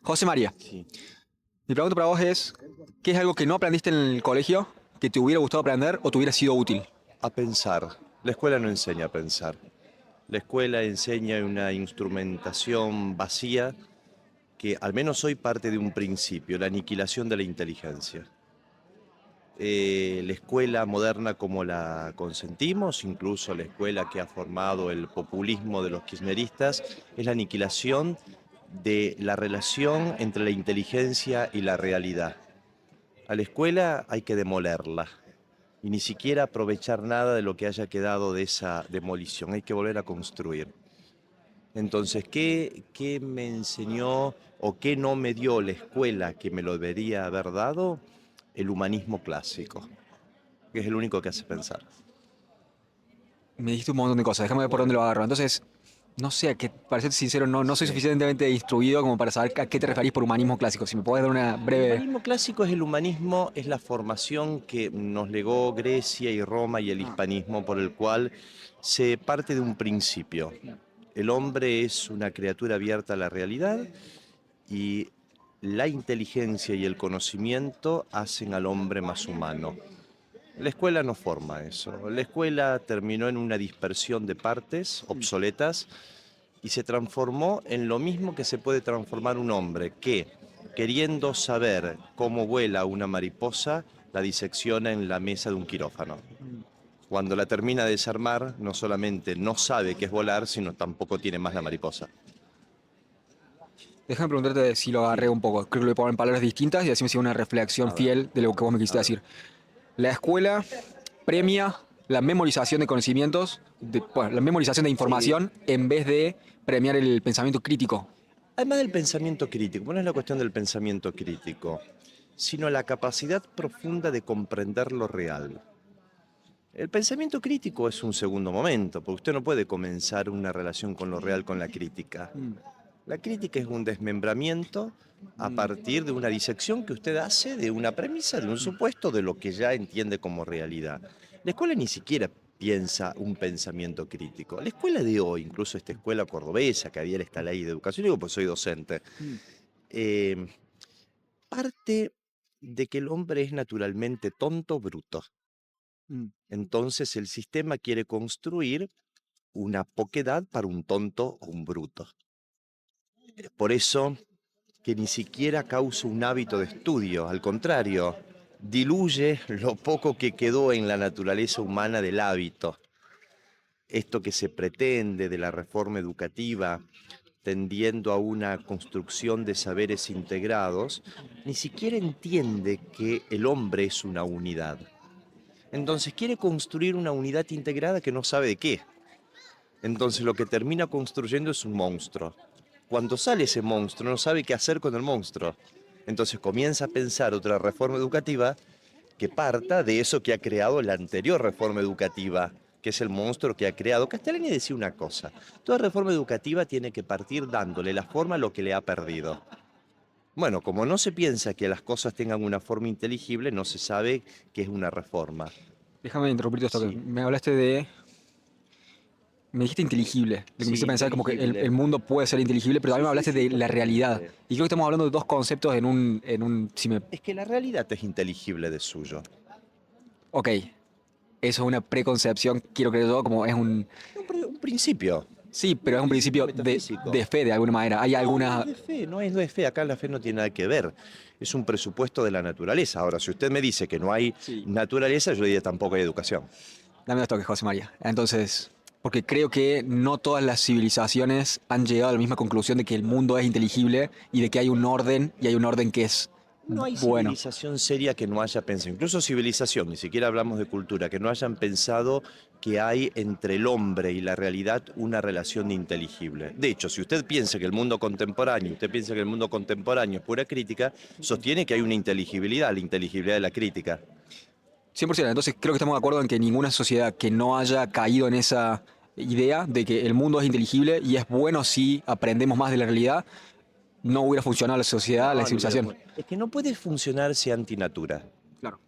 José María, Sí, mi pregunta para vos es, ¿qué es algo que no aprendiste en el colegio, que te hubiera gustado aprender o te hubiera sido útil? a pensar. La escuela no enseña a pensar. La escuela enseña una instrumentación vacía que al menos hoy parte de un principio, la aniquilación de la inteligencia. La escuela moderna como la consentimos, incluso la escuela que ha formado el populismo de los kirchneristas, es la aniquilación de la relación entre la inteligencia y la realidad. A la escuela hay que demolerla y ni siquiera aprovechar nada de lo que haya quedado de esa demolición. Hay que volver a construir. Entonces, ¿qué me enseñó o qué no me dio la escuela que me lo debería haber dado? El humanismo clásico, que es el único que hace pensar. Me dijiste un montón de cosas, déjame ver por dónde lo agarro. Entonces, no sé, que para ser sincero, no soy Sí. suficientemente instruido como para saber a qué te referís por humanismo clásico. Si me puedes dar una El breve... humanismo clásico es el humanismo, es la formación que nos legó Grecia y Roma y el hispanismo, por el cual se parte de un principio. El hombre es una criatura abierta a la realidad y la inteligencia y el conocimiento hacen al hombre más humano. La escuela no forma eso. La escuela terminó en una dispersión de partes obsoletas y se transformó en lo mismo que se puede transformar un hombre, que queriendo saber cómo vuela una mariposa, la disecciona en la mesa de un quirófano. Cuando la termina de desarmar, no solamente no sabe qué es volar, sino tampoco tiene más la mariposa. Déjame preguntarte si lo agarré Sí. un poco. Creo que lo voy a poner en palabras distintas y así me sigue una reflexión A ver, fiel de lo que vos me a quisiste ver. decir. La escuela premia la memorización de conocimientos, bueno, la memorización de Sí. información en vez de premiar el pensamiento crítico. Además del pensamiento crítico, no es la cuestión del pensamiento crítico, sino la capacidad profunda de comprender lo real. El pensamiento crítico es un segundo momento, porque usted no puede comenzar una relación con lo real con la crítica. La crítica es un desmembramiento a partir de una disección que usted hace de una premisa, de un supuesto, de lo que ya entiende como realidad. La escuela ni siquiera piensa un pensamiento crítico. La escuela de hoy, incluso esta escuela cordobesa que había esta ley de educación, digo pues soy docente, eh, parte de que el hombre es naturalmente tonto, bruto. Entonces el sistema quiere construir una poquedad para un tonto o un bruto. Por eso que ni siquiera causa un hábito de estudio, al contrario, diluye lo poco que quedó en la naturaleza humana del hábito. Esto que se pretende de la reforma educativa, tendiendo a una construcción de saberes integrados, ni siquiera entiende que el hombre es una unidad. Entonces quiere construir una unidad integrada que no sabe de qué. Entonces lo que termina construyendo es un monstruo. Cuando sale ese monstruo no sabe qué hacer con el monstruo. Entonces comienza a pensar otra reforma educativa que parta de eso que ha creado la anterior reforma educativa, que es el monstruo que ha creado. Castellani decía una cosa, toda reforma educativa tiene que partir dándole la forma a lo que le ha perdido. Bueno, como no se piensa que las cosas tengan una forma inteligible, no se sabe qué es una reforma. Déjame interrumpirte esto, que Sí, me hablaste de... Me dijiste inteligible, lo que me sí, hizo pensar como que el inteligible. mundo puede ser inteligible, pero Sí, también me sí, hablaste sí, de la realidad. totalmente. Y creo que estamos hablando de dos conceptos si me... Es que la realidad es inteligible de suyo. Ok, eso es una preconcepción, quiero creer yo, como es un... Un principio. Sí, pero Un es un principio principio metafísico. de fe de alguna manera. Hay No, no es alguna... de fe, no es fe. Acá la fe no tiene nada que ver. Es un presupuesto de la naturaleza. Ahora, si usted me dice que no hay Sí. naturaleza, yo diría tampoco hay educación. Dame dos toques, José María. Entonces, porque creo que no todas las civilizaciones han llegado a la misma conclusión de que el mundo es inteligible y de que hay un orden y hay un orden que es No hay bueno. civilización seria que no haya pensado, incluso civilización, ni siquiera hablamos de cultura, que no hayan pensado que hay entre el hombre y la realidad una relación inteligible. De hecho, si usted piensa que el mundo contemporáneo, usted piensa que el mundo contemporáneo es pura crítica, sostiene que hay una inteligibilidad, la inteligibilidad de la crítica. 100%. Entonces creo que estamos de acuerdo en que ninguna sociedad que no haya caído en esa idea de que el mundo es inteligible y es bueno si aprendemos más de la realidad, no hubiera funcionado la sociedad, la No, no hubiera civilización. Es que no puede funcionarse antinatura. Claro.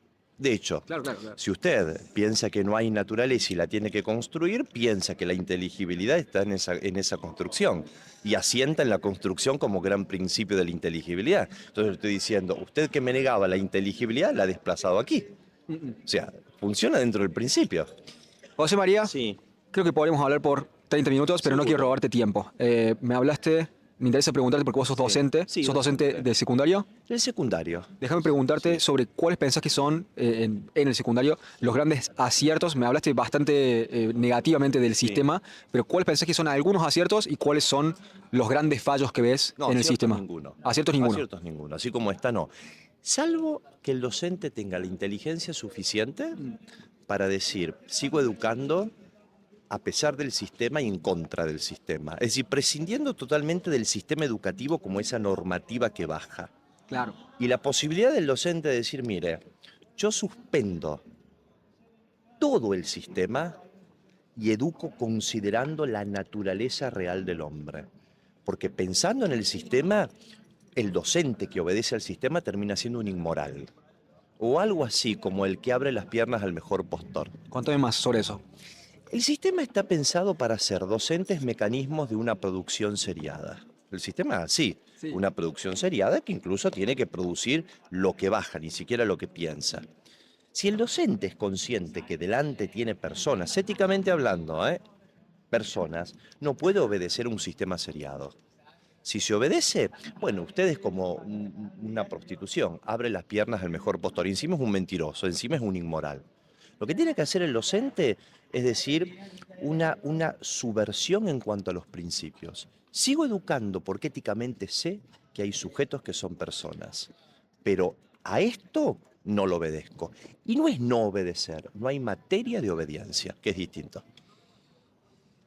De hecho, Claro, claro, claro. si usted piensa que no hay naturaleza y la tiene que construir, piensa que la inteligibilidad está en esa construcción y asienta en la construcción como gran principio de la inteligibilidad. Entonces estoy diciendo, usted que me negaba la inteligibilidad la ha desplazado aquí. O sea, funciona dentro del principio. José María, Sí, creo que podríamos hablar por 30 minutos, pero no quiero seguro. robarte tiempo. Me interesa preguntarte porque vos Sí, sí, sos docente docente. de secundario. El secundario. Déjame preguntarte Sí. sobre cuáles pensás que son en el secundario los grandes aciertos. Me hablaste bastante negativamente del Sí. sistema, pero ¿cuáles pensás que son algunos aciertos y cuáles son los grandes fallos que ves No, en el aciertos sistema? ninguno. Aciertos ninguno. Aciertos ninguno. Así como está, no. Salvo que el docente tenga la inteligencia suficiente para decir, sigo educando a pesar del sistema y en contra del sistema. Es decir, prescindiendo totalmente del sistema educativo como esa normativa que baja. Claro. Y la posibilidad del docente de decir, mire, yo suspendo todo el sistema y educo considerando la naturaleza real del hombre. Porque pensando en el sistema, el docente que obedece al sistema termina siendo un inmoral. O algo así como el que abre las piernas al mejor postor. Contame más sobre eso. El sistema está pensado para ser docentes mecanismos de una producción seriada. El sistema es así, Sí. una producción seriada que incluso tiene que producir lo que baja, ni siquiera lo que piensa. Si el docente es consciente que delante tiene personas, éticamente hablando, personas, no puede obedecer un sistema seriado. Si se obedece, bueno, usted es como una prostitución, abre las piernas al mejor postor, encima es un mentiroso, encima es un inmoral. Lo que tiene que hacer el docente es decir, una subversión en cuanto a los principios. Sigo educando porque éticamente sé que hay sujetos que son personas, pero a esto no lo obedezco. Y no es no obedecer, no hay materia de obediencia, que es distinto.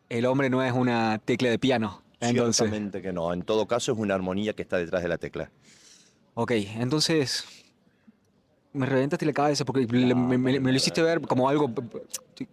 El hombre no es una tecla de piano. Entonces, Ciertamente que no, en todo caso es una armonía que está detrás de la tecla. ok, entonces me reventaste la cabeza porque No, para me lo hiciste nada. ver como algo.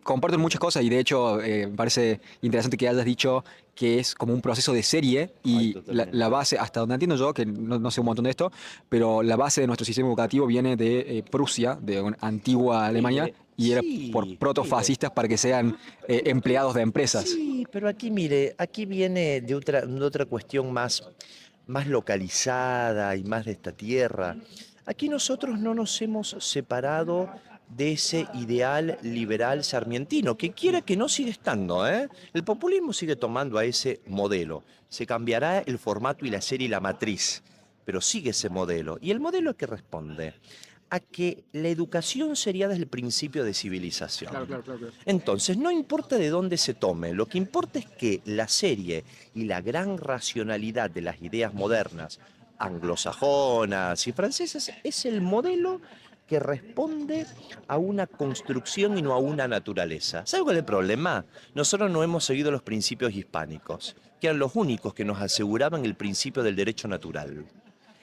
Comparto en muchas cosas y de hecho me parece interesante que hayas dicho que es como un proceso de serie Ay, y la totalmente. base, hasta donde entiendo yo, que no sé un montón de esto, pero la base de nuestro sistema educativo viene de Prusia, de una antigua Alemania, Mire, y era por sí, mire. protofascistas para que sean empleados de empresas. Sí, pero aquí, mire, aquí viene de otra cuestión más localizada y más de esta tierra. Aquí nosotros no nos hemos separado de ese ideal liberal sarmientino, que quiera que no sigue estando, ¿eh? El populismo sigue tomando a ese modelo. Se cambiará el formato y la serie y la matriz, pero sigue ese modelo. ¿Y el modelo a qué responde? A que la educación sería desde el principio de Claro, civilización. claro, claro, claro. Entonces, no importa de dónde se tome, lo que importa es que la serie y la gran racionalidad de las ideas modernas, anglosajonas y francesas, es el modelo que responde a una construcción y no a una naturaleza. ¿Sabe cuál es el problema? Nosotros no hemos seguido los principios hispánicos, que eran los únicos que nos aseguraban el principio del derecho natural.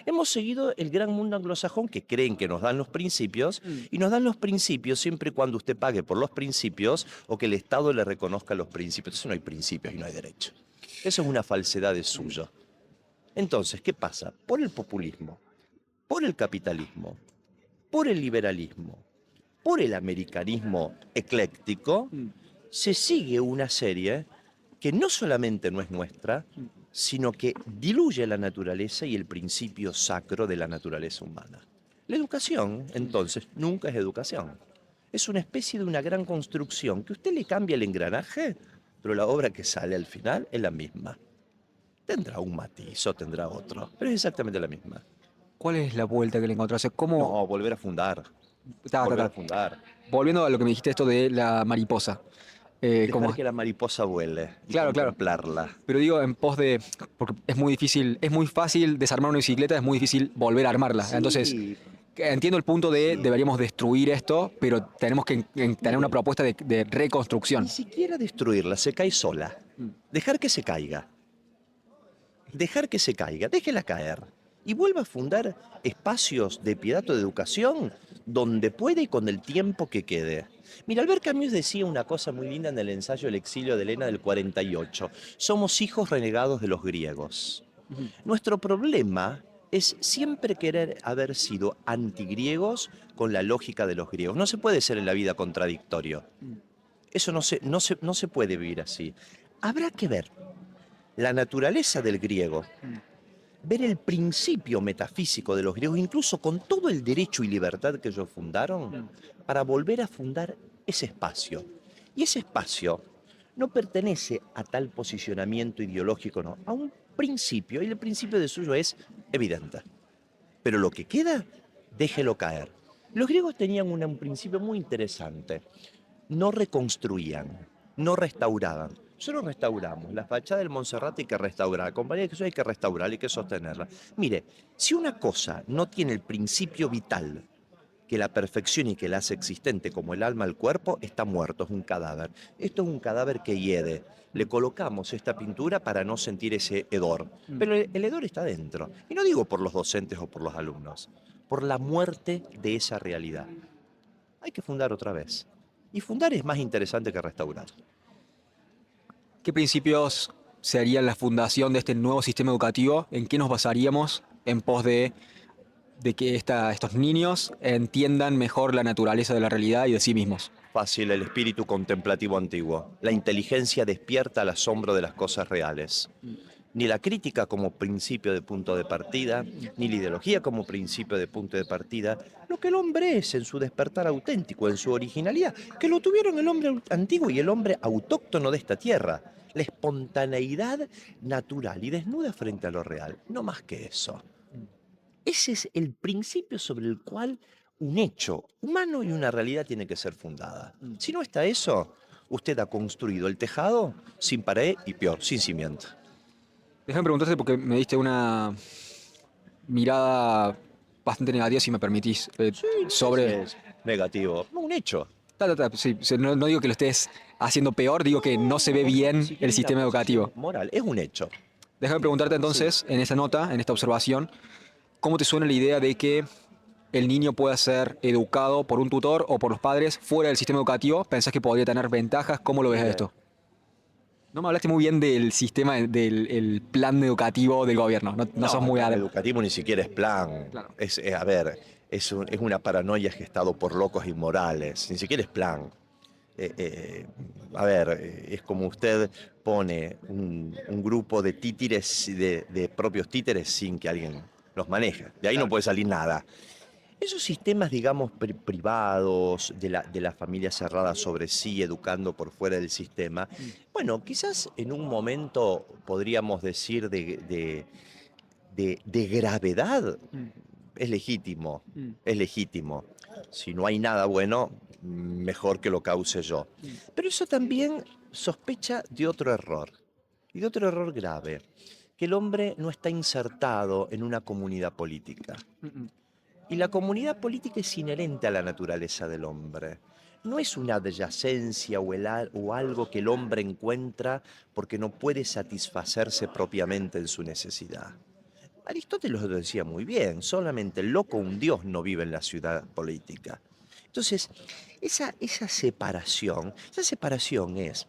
Hemos seguido el gran mundo anglosajón que creen que nos dan los principios y nos dan los principios siempre y cuando usted pague por los principios o que el Estado le reconozca los principios. Entonces no hay principios y no hay derecho. Eso es una falsedad de suyo. Entonces, ¿qué pasa? Por el populismo, por el capitalismo, por el liberalismo, por el americanismo ecléctico, se sigue una serie que no solamente no es nuestra, sino que diluye la naturaleza y el principio sacro de la naturaleza humana. La educación, entonces, nunca es educación. Es una especie de una gran construcción que usted le cambia el engranaje, pero la obra que sale al final es la misma. Tendrá un matiz o tendrá otro, pero es exactamente la misma. ¿Cuál es la vuelta que le encontraste? ¿Cómo? No, volver a fundar, Ta, ta, volver a ta. fundar. Volviendo a lo que me dijiste esto de la mariposa. Dejar Como, que la mariposa vuele y claro, claro. contemplarla. Pero digo en pos de, porque es muy difícil, es muy fácil desarmar una bicicleta, es muy difícil volver a armarla. Entonces, Sí, entiendo el punto de sí. deberíamos destruir esto, pero tenemos que tener una Mire, propuesta de ni reconstrucción. siquiera destruirla, se cae sola. Dejar que se caiga. Dejar que se caiga, déjela caer. Y vuelva a fundar espacios de piedad o de educación donde puede y con el tiempo que quede. Mira, Albert Camus decía una cosa muy linda en el ensayo El exilio de Helena del 48. Somos hijos renegados de los griegos. Nuestro problema es siempre querer haber sido antigriegos con la lógica de los griegos. No se puede ser en la vida contradictorio. Eso no se puede vivir así. Habrá que ver la naturaleza del griego, ver el principio metafísico de los griegos, incluso con todo el derecho y libertad que ellos fundaron, para volver a fundar ese espacio. Y ese espacio no pertenece a tal posicionamiento ideológico, no, a un principio, y el principio de suyo es evidente. Pero lo que queda, déjelo caer. Los griegos tenían un principio muy interesante. No reconstruían, no restauraban. Nosotros restauramos. La fachada del Monserrate hay que restaurar. La Compañía de Jesús hay que restaurarla, hay que sostenerla. Mire, si una cosa no tiene el principio vital que la perfección y que la hace existente como el alma al cuerpo, está muerto, es un cadáver. Esto es un cadáver que hiede. Le colocamos esta pintura para no sentir ese hedor. Pero el hedor está dentro. Y no digo por los docentes o por los alumnos, por la muerte de esa realidad. Hay que fundar otra vez. Y fundar es más interesante que restaurar. ¿Qué principios serían la fundación de este nuevo sistema educativo? ¿En qué nos basaríamos en pos de que estos niños entiendan mejor la naturaleza de la realidad y de sí mismos? Fácil, el espíritu contemplativo antiguo. La inteligencia despierta al asombro de las cosas reales. Ni la crítica como principio de punto de partida, ni la ideología como principio de punto de partida, lo que el hombre es en su despertar auténtico, en su originalidad, que lo tuvieron el hombre antiguo y el hombre autóctono de esta tierra. La espontaneidad natural y desnuda frente a lo real, no más que eso. Ese es el principio sobre el cual un hecho humano y una realidad tiene que ser fundada. Si no está eso, usted ha construido el tejado sin pared y peor, sin cimiento. Déjame preguntarte porque me diste una mirada bastante negativa, si me permitís, Sí, no sé si sobre... es negativo, no, un hecho. Sí, no, no digo que lo estés haciendo peor, digo que no se ve bien Si el quiere una sistema posición educativo. moral, es un hecho. Déjame preguntarte Sí. entonces, en esta nota, en esta observación, ¿cómo te suena la idea de que el niño pueda ser educado por un tutor o por los padres fuera del sistema educativo? ¿Pensás que podría tener ventajas? ¿Cómo lo ves a Mire, esto? No me hablaste muy bien del sistema, del plan educativo del gobierno. No, no sos no, el muy plan adepto. educativo ni siquiera es plan. Claro. A ver, es una paranoia gestado por locos inmorales. Ni siquiera es plan. Es como usted pone un grupo de títeres, de propios títeres sin que alguien los maneje. De ahí no puede salir nada. Esos sistemas, digamos, privados, de la familia cerrada sobre sí, educando por fuera del sistema, bueno, quizás en un momento podríamos decir de gravedad, es legítimo, es legítimo. Si no hay nada bueno, mejor que lo cause yo. Pero eso también sospecha de otro error, y de otro error grave, que el hombre no está insertado en una comunidad política. Y la comunidad política es inherente a la naturaleza del hombre. No es una adyacencia o algo que el hombre encuentra porque no puede satisfacerse propiamente en su necesidad. Aristóteles lo decía muy bien, solamente el loco, un dios, no vive en la ciudad política. Entonces, esa separación es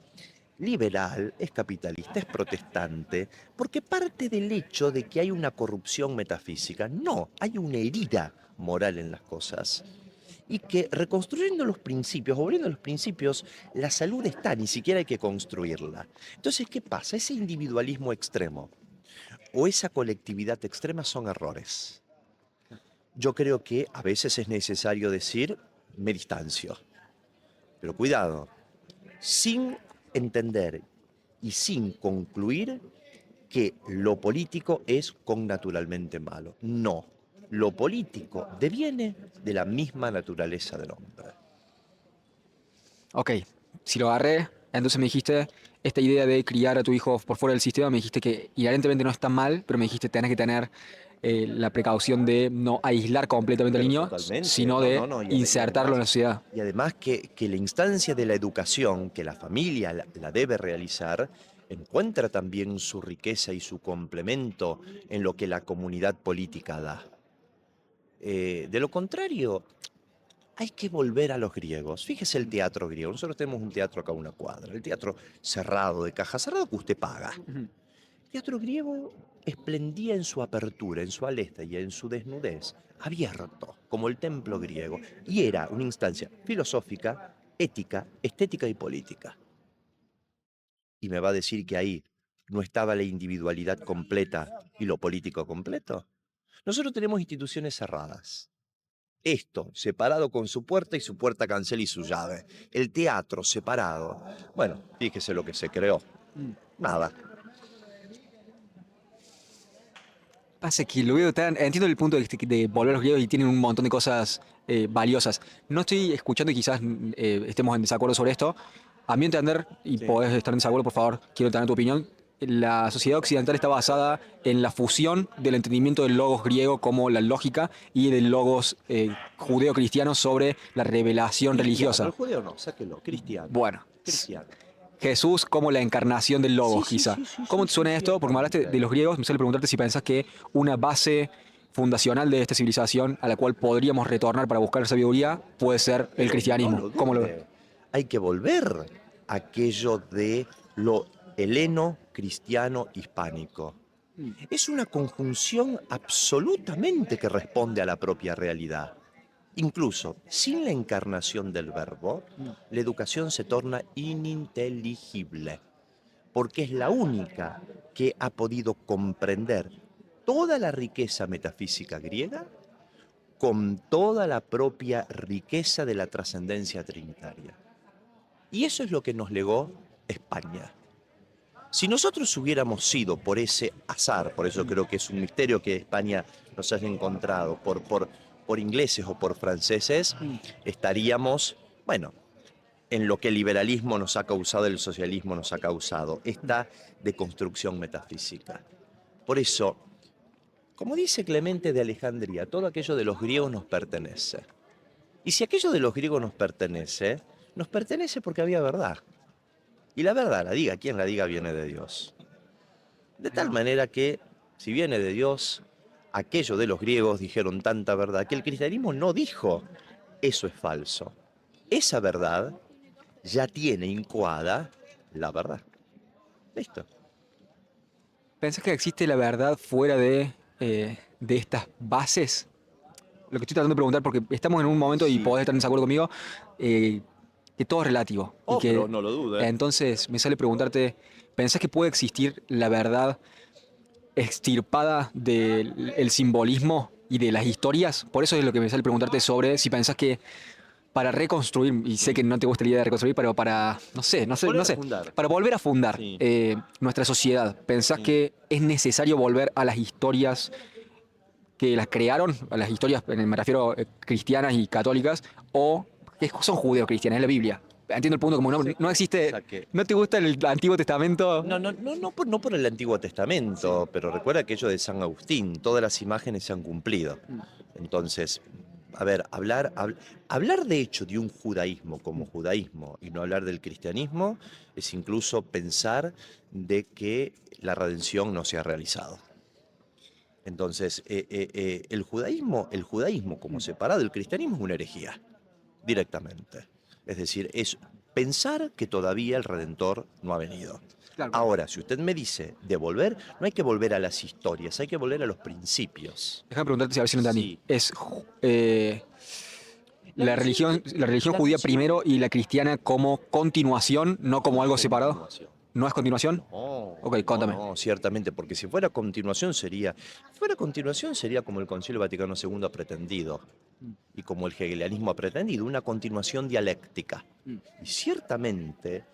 liberal, es capitalista, es protestante, porque parte del hecho de que hay una corrupción metafísica. No, hay una herida moral en las cosas. Y que reconstruyendo los principios, o volviendo a los principios, la salud está, ni siquiera hay que construirla. Entonces, ¿qué pasa? Ese individualismo extremo o esa colectividad extrema son errores. Yo creo que a veces es necesario decir, me distancio. Pero cuidado, sin entender y sin concluir que lo político es connaturalmente malo. No, lo político deviene de la misma naturaleza del hombre. Ok, si lo agarré, entonces me dijiste esta idea de criar a tu hijo por fuera del sistema, me dijiste que inherentemente no está mal, pero me dijiste tenés que tener la precaución de no aislar completamente al Pero niño, totalmente, sino no, de no, no, y insertarlo en la además, sociedad. que la instancia de la educación, que la familia la debe realizar, encuentra también su riqueza y su complemento en lo que la comunidad política da. De lo contrario, hay que volver a los griegos. Fíjese el teatro griego. Nosotros tenemos un teatro acá a una cuadra. El teatro cerrado, de caja cerrada, que usted paga. Ujú. El teatro griego esplendía en su apertura, en su aleta y en su desnudez, abierto, como el templo griego, y era una instancia filosófica, ética, estética y política. ¿Y me va a decir que ahí no estaba la individualidad completa y lo político completo? Nosotros tenemos instituciones cerradas. Esto, separado con su puerta y su puerta cancel y su llave. El teatro separado. Bueno, fíjese lo que se creó. Nada. Pasa que lo veo tan. Entiendo el punto de volver a los griegos y tienen un montón de cosas valiosas. No estoy escuchando y quizás estemos en desacuerdo sobre esto. A mi entender, y Sí. podés estar en desacuerdo, por favor, quiero tener tu opinión. La sociedad occidental está basada en la fusión del entendimiento del logos griego como la lógica y del logos judeo-cristiano sobre la revelación Cristiano, el religiosa. judío no, sáquelo. Cristiano. Bueno, Cristiano. Jesús como la encarnación del Sí, logos, sí, quizá. sí, sí, ¿Cómo sí, te sí, suena esto? Porque me hablaste de ciertamente. los griegos, me sale preguntarte si pensás que una base fundacional de esta civilización a la cual podríamos retornar para buscar sabiduría puede ser el Pero no cristianismo. lo ¿Cómo lo ves? dude. Hay que volver a aquello de lo heleno, cristiano, hispánico. Es una conjunción absolutamente que responde a la propia realidad. Incluso sin la encarnación del verbo, la educación se torna ininteligible, porque es la única que ha podido comprender toda la riqueza metafísica griega con toda la propia riqueza de la trascendencia trinitaria. Y eso es lo que nos legó España. Si nosotros hubiéramos sido por ese azar, por eso creo que es un misterio que España nos haya encontrado, por ingleses o por franceses, estaríamos, bueno, en lo que el liberalismo nos ha causado, el socialismo nos ha causado, esta deconstrucción metafísica. Por eso, como dice Clemente de Alejandría, todo aquello de los griegos nos pertenece. Y si aquello de los griegos nos pertenece porque había verdad. Y la verdad, la diga, quien la diga viene de Dios. De tal manera que, si viene de Dios, aquello de los griegos dijeron tanta verdad que el cristianismo no dijo, eso es falso. Esa verdad ya tiene incoada la verdad. Listo. ¿Pensás que existe la verdad fuera de estas bases? Lo que estoy tratando de preguntar, porque estamos en un momento, y Sí. podés estar en desacuerdo conmigo, eh, que todo es relativo. Y Oh, pero que no lo dude. entonces me sale preguntarte, ¿pensás que puede existir la verdad extirpada del simbolismo y de las historias? Por eso es lo que me sale preguntarte sobre si pensás que para reconstruir, y sé que no te gusta la idea de reconstruir, pero para, no Volver a sé, fundar. para volver a fundar Sí, nuestra sociedad, ¿pensás sí. que es necesario volver a las historias que las crearon, a las historias, me refiero cristianas y católicas, o que son judeo-cristianas, es la Biblia? Entiendo el punto, como no existe, Saque. ¿no te gusta el Antiguo Testamento? No por el Antiguo Testamento, pero recuerda aquello de San Agustín, todas las imágenes se han cumplido. Entonces, a ver, hablar de hecho de un judaísmo como judaísmo y no hablar del cristianismo es incluso pensar de que la redención no se ha realizado. Entonces, el judaísmo como separado del cristianismo es una herejía, directamente. Es decir, es pensar que todavía el Redentor no ha venido. Claro, claro. Ahora, si usted me dice de volver, no hay que volver a las historias, hay que volver a los principios. Déjame preguntarte si a ver si lo entendí. Sí. ¿Es Sí, la religión judía primero y la cristiana como continuación, no como algo separado? continuación. ¿No es continuación? No, Ok, contame. no, ciertamente, porque si fuera continuación sería como el Concilio Vaticano II ha pretendido y como el hegelianismo ha pretendido, una continuación dialéctica. Y ciertamente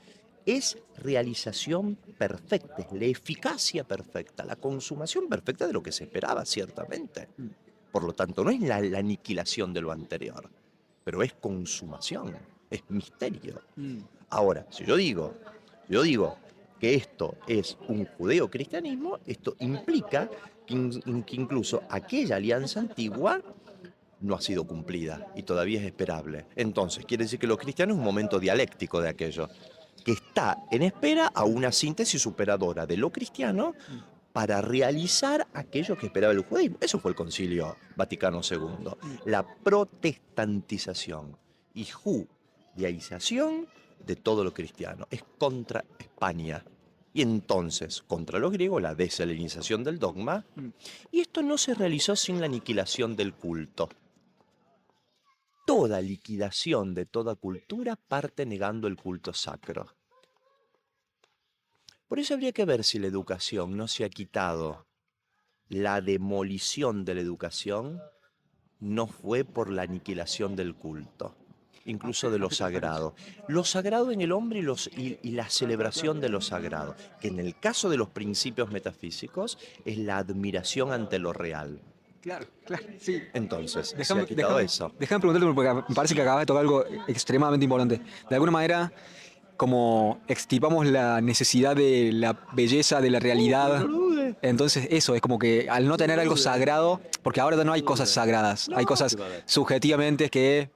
es realización perfecta, es la eficacia perfecta, la consumación perfecta de lo que se esperaba, ciertamente. Por lo tanto, no es la aniquilación de lo anterior, pero es consumación, es misterio. Ahora, si yo digo que esto es un judeo-cristianismo, esto implica que incluso aquella alianza antigua no ha sido cumplida y todavía es esperable. Entonces, quiere decir que los cristianos es un momento dialéctico de aquello, que está en espera a una síntesis superadora de lo cristiano para realizar aquello que esperaba el judaísmo. Eso fue el Concilio Vaticano II, la protestantización y judaización de todo lo cristiano. Es contra España Y entonces, contra los griegos, la deshelenización del dogma, y esto no se realizó sin la aniquilación del culto. Toda liquidación de toda cultura parte negando el culto sacro. Por eso habría que ver si la educación no se ha quitado. La demolición de la educación no fue por la aniquilación del culto, incluso de lo sagrado. Lo sagrado en el hombre y la celebración de lo sagrado, que en el caso de los principios metafísicos es la admiración ante lo real. Claro, claro, sí. Entonces, se Déjame, ha quitado eso. preguntarte, porque me parece que acabas de tocar algo extremadamente importante. De alguna manera, como extirpamos la necesidad de la belleza, de la realidad. No lo dudes. Entonces eso, es como que al no tener algo sagrado, porque ahora no hay cosas sagradas, hay No, cosas ¿qué va a haber? subjetivamente que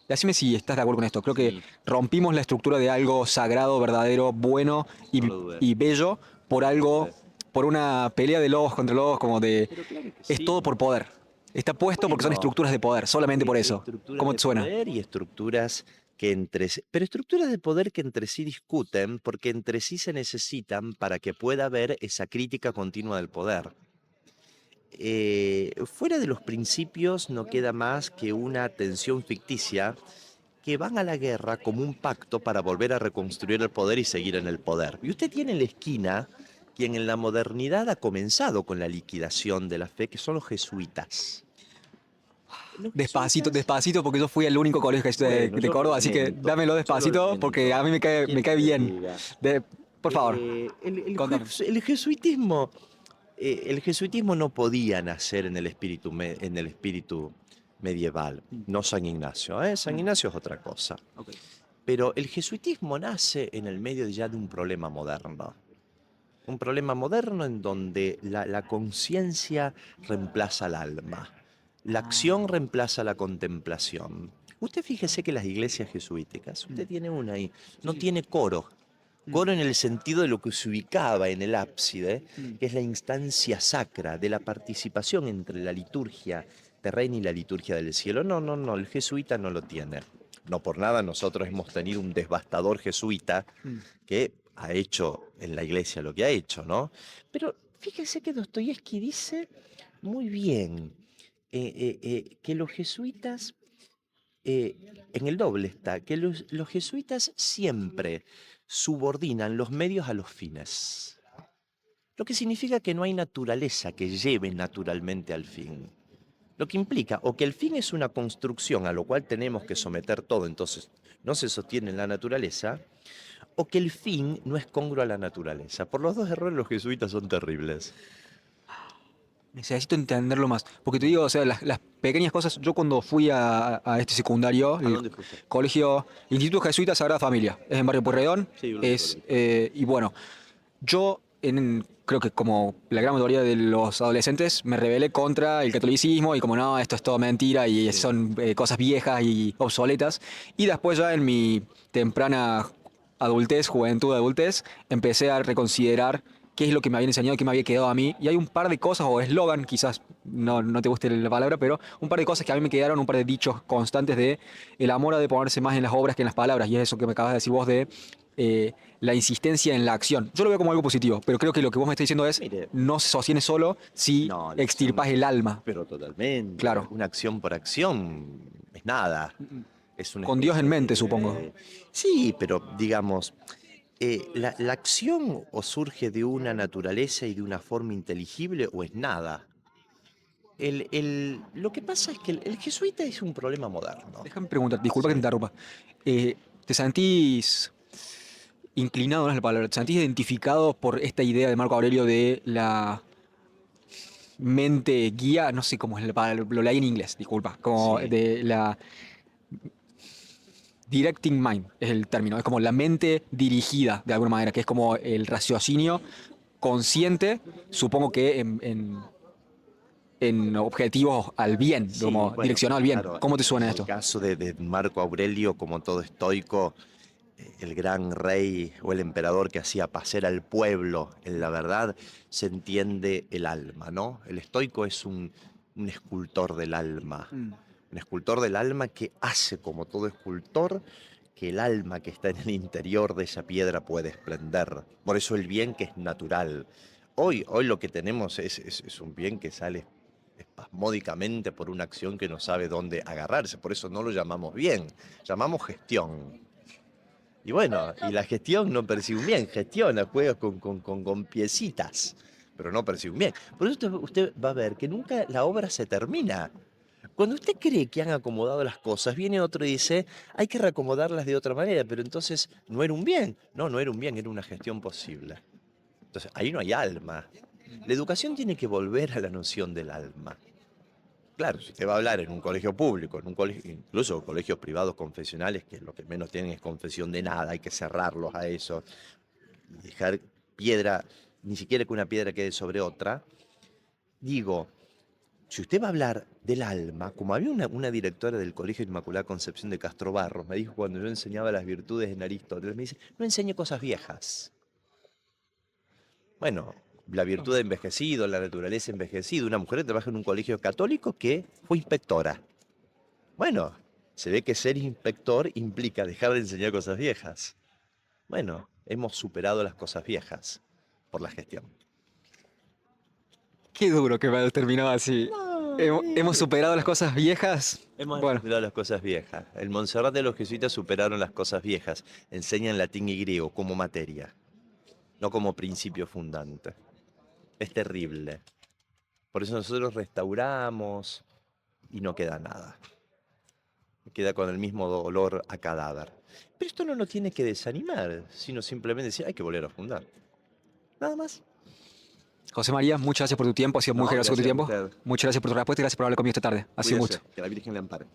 decime si estás de acuerdo con esto, creo que Sí. rompimos la estructura de algo sagrado, verdadero, bueno No lo dudes. y bello por algo, por una pelea de lobos contra lobos, como de... Pero claro que Es sí. todo por poder. Está puesto porque son Bueno, estructuras de poder, solamente por eso. estructuras ¿Cómo de te suena? poder y estructuras que entre sí, pero estructuras de poder que entre sí discuten porque entre sí se necesitan para que pueda haber esa crítica continua del poder. Fuera de los principios no queda más que una tensión ficticia que van a la guerra como un pacto para volver a reconstruir el poder y seguir en el poder. Y usted tiene en la esquina quien en la modernidad ha comenzado con la liquidación de la fe, que son los jesuitas. Los Despacito, jesuitas, despacito, porque yo fui al único colegio bueno, de yo lo Córdoba, así que lamento, dámelo yo lo despacito, porque a lamento. mí ¿Qué me quiere cae que le bien. diga? Por favor, contame. El jesuitismo, el jesuitismo no podía nacer en el espíritu, en el espíritu medieval, no San Ignacio, ¿eh? San Ignacio es otra cosa. Ok. Pero el jesuitismo nace en el medio ya de un problema moderno. Un problema moderno en donde la conciencia reemplaza al alma. La acción reemplaza la contemplación. Usted fíjese que las iglesias jesuíticas, usted tiene una ahí, no tiene coro. Coro en el sentido de lo que se ubicaba en el ábside, que es la instancia sacra de la participación entre la liturgia terrena y la liturgia del cielo. No, no, no, el jesuita no lo tiene. No por nada nosotros hemos tenido un devastador jesuita que ha hecho en la iglesia lo que ha hecho, ¿no? Pero fíjese que Dostoyevsky dice muy bien que los jesuitas, en el doble está, que los jesuitas siempre subordinan los medios a los fines. Lo que significa que no hay naturaleza que lleve naturalmente al fin. Lo que implica o que el fin es una construcción a lo cual tenemos que someter todo, entonces no se sostiene en la naturaleza, o que el fin no es congruo a la naturaleza. Por los dos errores los jesuitas son terribles. Necesito entenderlo más. Porque te digo, o sea, las pequeñas cosas. Yo cuando fui a este secundario, ¿A el dónde fuiste? colegio, Instituto Jesuita Sagrada Familia, es en Barrio Pueyrredón, Sí, yo lo es, recuerdo. y bueno, yo creo que como la gran mayoría de los adolescentes me rebelé contra el catolicismo y como no, esto es todo mentira y Sí. son cosas viejas y obsoletas. Y después ya en mi temprana adultez, juventud, adultez, empecé a reconsiderar qué es lo que me habían enseñado, qué me había quedado a mí. Y hay un par de cosas, o eslogan, quizás no te guste la palabra, pero un par de cosas que a mí me quedaron, un par de dichos constantes de el amor ha de ponerse más en las obras que en las palabras. Y es eso que me acabas de decir vos de la insistencia en la acción. Yo lo veo como algo positivo, pero creo que lo que vos me estás diciendo es Mire, no se sostiene solo si no, la acción, extirpas el alma. pero totalmente. Claro. Una acción por acción es nada. Es una Con Dios en especie mente, supongo. Sí, pero digamos, la acción o surge de una naturaleza y de una forma inteligible o es nada. Lo que pasa es que el jesuita es un problema moderno. Déjame preguntar, disculpa que te Sí. interrumpa. ¿Te sentís inclinado, no es la palabra, te sentís identificado por esta idea de Marco Aurelio de la mente guía? No sé cómo es la palabra, lo leí en inglés, disculpa. Como Sí. de la directing mind es el término. Es como la mente dirigida, de alguna manera, que es como el raciocinio consciente, supongo que en objetivos al bien, Sí, como bueno, direccionado al bien. claro, ¿Cómo te en suena el esto? caso de Marco Aurelio, como todo estoico, el gran rey o el emperador que hacía pasear al pueblo en la verdad, se entiende el alma, ¿no? El estoico es un escultor del alma, un escultor del alma que hace como todo escultor, que el alma que está en el interior de esa piedra puede esplender. Por eso el bien que es natural. Hoy lo que tenemos es un bien que sale espasmódicamente por una acción que no sabe dónde agarrarse. Por eso no lo llamamos bien, llamamos gestión. Y bueno, y la gestión no percibe un bien, gestiona, juega con piecitas, pero no percibe un bien. Por eso usted va a ver que nunca la obra se termina. Cuando usted cree que han acomodado las cosas, viene otro y dice, hay que reacomodarlas de otra manera, pero entonces no era un bien. No, no era un bien, era una gestión posible. Entonces, ahí no hay alma. La educación tiene que volver a la noción del alma. Claro, si usted va a hablar en un colegio público, en un colegio, incluso colegios privados confesionales, que lo que menos tienen es confesión de nada, hay que cerrarlos a eso, y dejar piedra, ni siquiera que una piedra quede sobre otra. Digo, si usted va a hablar del alma, como había una directora del Colegio Inmaculada Concepción de Castro Barros, me dijo cuando yo enseñaba las virtudes en Aristóteles, me dice, no enseñe cosas viejas. Bueno, la virtud de envejecido, la naturaleza envejecido, una mujer que trabaja en un colegio católico que fue inspectora. Bueno, se ve que ser inspector implica dejar de enseñar cosas viejas. Bueno, hemos superado las cosas viejas por la gestión. Qué duro que me haya terminado así. No, Hemos superado las cosas viejas. hemos Bueno, superado las cosas viejas. El Montserrat de los jesuitas superaron las cosas viejas. Enseñan latín y griego como materia, no como principio fundante. Es terrible. Por eso nosotros restauramos y no queda nada. Queda con el mismo dolor a cadáver. Pero esto no nos tiene que desanimar, sino simplemente decir, hay que volver a fundar. Nada más. José María, muchas gracias por tu tiempo. Ha sido muy No, generoso con tu gracias a tiempo. usted. Muchas gracias por tu respuesta y gracias por hablar conmigo esta tarde. Ha sido Cuídese, mucho. que la Virgen le ampare.